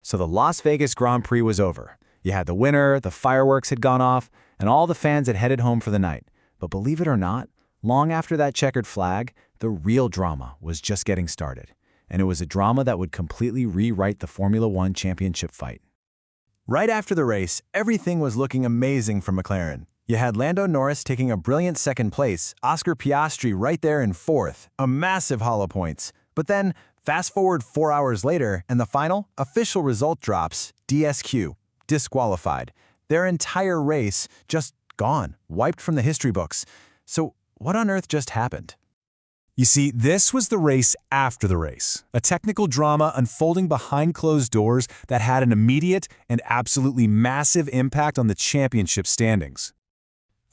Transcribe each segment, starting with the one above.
So the Las Vegas Grand Prix was over. You had the winner, the fireworks had gone off, and all the fans had headed home for the night. But believe it or not, long after that checkered flag, the real drama was just getting started. And it was a drama that would completely rewrite the Formula One championship fight. Right after the race, everything was looking amazing for McLaren. You had Lando Norris taking a brilliant second place, Oscar Piastri right there in fourth, a massive haul of points. But then, fast forward 4 hours later, and the final official result drops, DSQ, disqualified. Their entire race just gone, wiped from the history books. So what on earth just happened? You see, this was the race after the race, a technical drama unfolding behind closed doors that had an immediate and absolutely massive impact on the championship standings.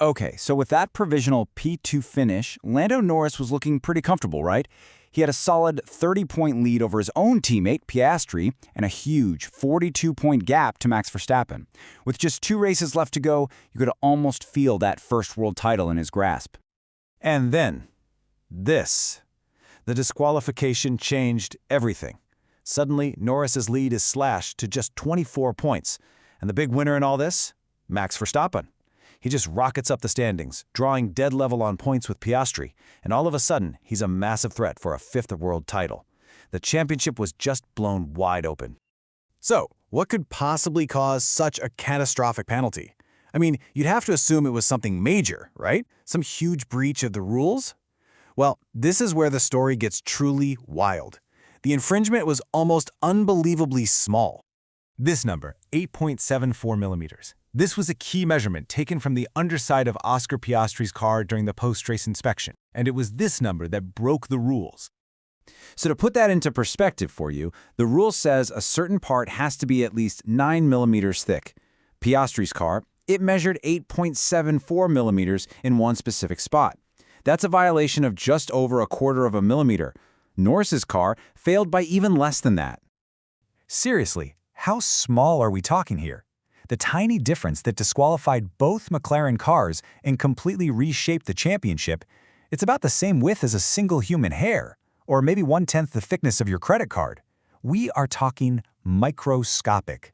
Okay, so with that provisional P2 finish, Lando Norris was looking pretty comfortable, right? He had a solid 30-point lead over his own teammate, Piastri, and a huge 42-point gap to Max Verstappen. With just 2 races left to go, you could almost feel that first world title in his grasp. And then, this. The disqualification changed everything. Suddenly, Norris's lead is slashed to just 24 points. And the big winner in all this? Max Verstappen. He just rockets up the standings, drawing dead level on points with Piastri, and all of a sudden, he's a massive threat for a 5th world title. The championship was just blown wide open. So, what could possibly cause such a catastrophic penalty? I mean, you'd have to assume it was something major, right? Some huge breach of the rules? Well, this is where the story gets truly wild. The infringement was almost unbelievably small. This number, 8.74 millimeters. This was a key measurement taken from the underside of Oscar Piastri's car during the post-race inspection, and it was this number that broke the rules. So to put that into perspective for you, the rule says a certain part has to be at least 9 millimeters thick. Piastri's car, it measured 8.74 millimeters in one specific spot. That's a violation of just over 1/4 of a millimeter. Norris's car failed by even less than that. Seriously, how small are we talking here? The tiny difference that disqualified both McLaren cars and completely reshaped the championship, it's about the same width as a single human hair, or maybe 1/10 the thickness of your credit card. We are talking microscopic.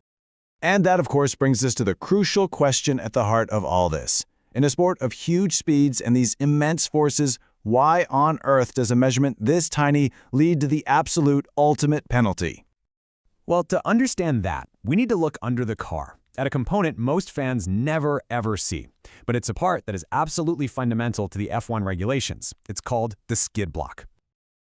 And that, of course, brings us to the crucial question at the heart of all this. In a sport of huge speeds and these immense forces, why on earth does a measurement this tiny lead to the absolute ultimate penalty? Well, to understand that, we need to look under the car, at a component most fans never ever see. But it's a part that is absolutely fundamental to the F1 regulations. It's called the skid block.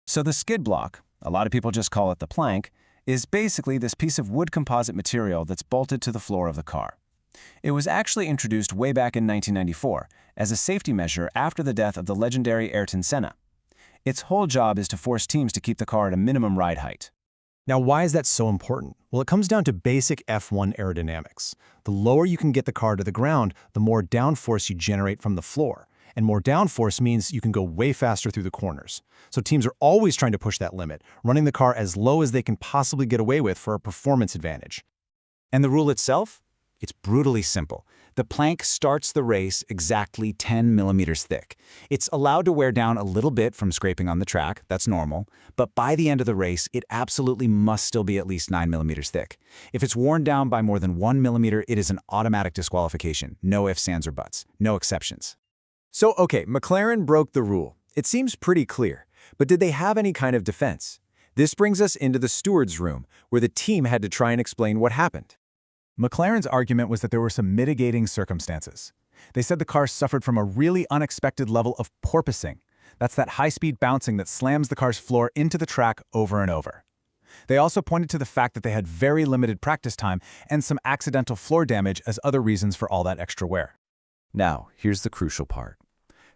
So the skid block, a lot of people just call it the plank, is basically this piece of wood composite material that's bolted to the floor of the car. It was actually introduced way back in 1994 as a safety measure after the death of the legendary Ayrton Senna. Its whole job is to force teams to keep the car at a minimum ride height. Now, why is that so important? Well, it comes down to basic F1 aerodynamics. The lower you can get the car to the ground, the more downforce you generate from the floor. And more downforce means you can go way faster through the corners. So teams are always trying to push that limit, running the car as low as they can possibly get away with for a performance advantage. And the rule itself? It's brutally simple. The plank starts the race exactly 10 millimeters thick. It's allowed to wear down a little bit from scraping on the track, that's normal, but by the end of the race, it absolutely must still be at least 9 millimeters thick. If it's worn down by more than 1 millimeter, it is an automatic disqualification. No ifs, ands, or buts. No exceptions. So, okay, McLaren broke the rule. It seems pretty clear. But did they have any kind of defense? This brings us into the stewards' room, where the team had to try and explain what happened. McLaren's argument was that there were some mitigating circumstances. They said the car suffered from a really unexpected level of porpoising. That's that high-speed bouncing that slams the car's floor into the track over and over. They also pointed to the fact that they had very limited practice time and some accidental floor damage as other reasons for all that extra wear. Now, here's the crucial part.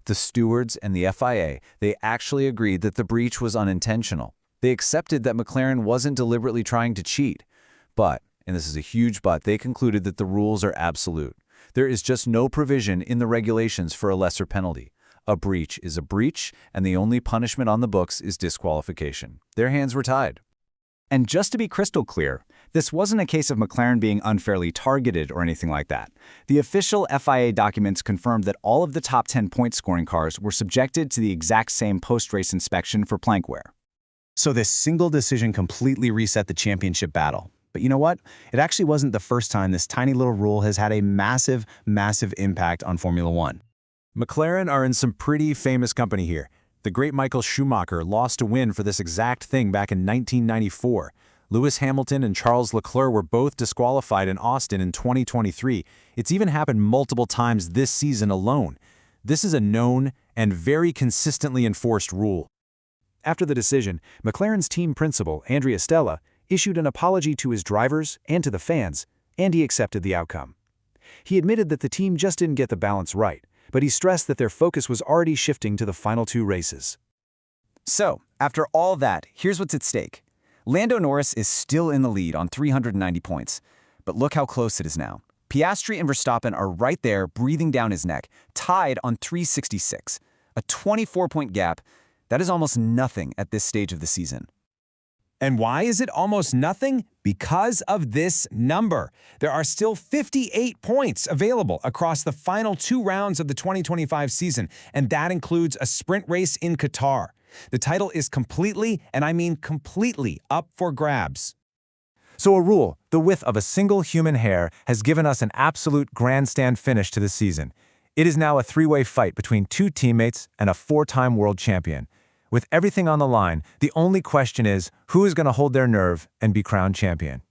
The stewards and the FIA, they actually agreed that the breach was unintentional. They accepted that McLaren wasn't deliberately trying to cheat. But, and this is a huge but, they concluded that the rules are absolute. There is just no provision in the regulations for a lesser penalty. A breach is a breach, and the only punishment on the books is disqualification. Their hands were tied. And just to be crystal clear, this wasn't a case of McLaren being unfairly targeted or anything like that. The official FIA documents confirmed that all of the top 10 point-scoring cars were subjected to the exact same post-race inspection for plank wear. So this single decision completely reset the championship battle. But you know what? It actually wasn't the first time this tiny little rule has had a massive, massive impact on Formula One. McLaren are in some pretty famous company here. The great Michael Schumacher lost a win for this exact thing back in 1994. Lewis Hamilton and Charles Leclerc were both disqualified in Austin in 2023. It's even happened multiple times this season alone. This is a known and very consistently enforced rule. After the decision, McLaren's team principal, Andrea Stella, issued an apology to his drivers and to the fans, and he accepted the outcome. He admitted that the team just didn't get the balance right, but he stressed that their focus was already shifting to the final 2 races. So, after all that, here's what's at stake. Lando Norris is still in the lead on 390 points, but look how close it is now. Piastri and Verstappen are right there, breathing down his neck, tied on 366. A 24-point gap. That is almost nothing at this stage of the season. And why is it almost nothing? Because of this number. There are still 58 points available across the final 2 rounds of the 2025 season, and that includes a sprint race in Qatar. The title is completely, and I mean completely, up for grabs. So a rule, the width of a single human hair, has given us an absolute grandstand finish to the season. It is now a 3-way fight between 2 teammates and a 4-time world champion. With everything on the line, the only question is, who is going to hold their nerve and be crowned champion?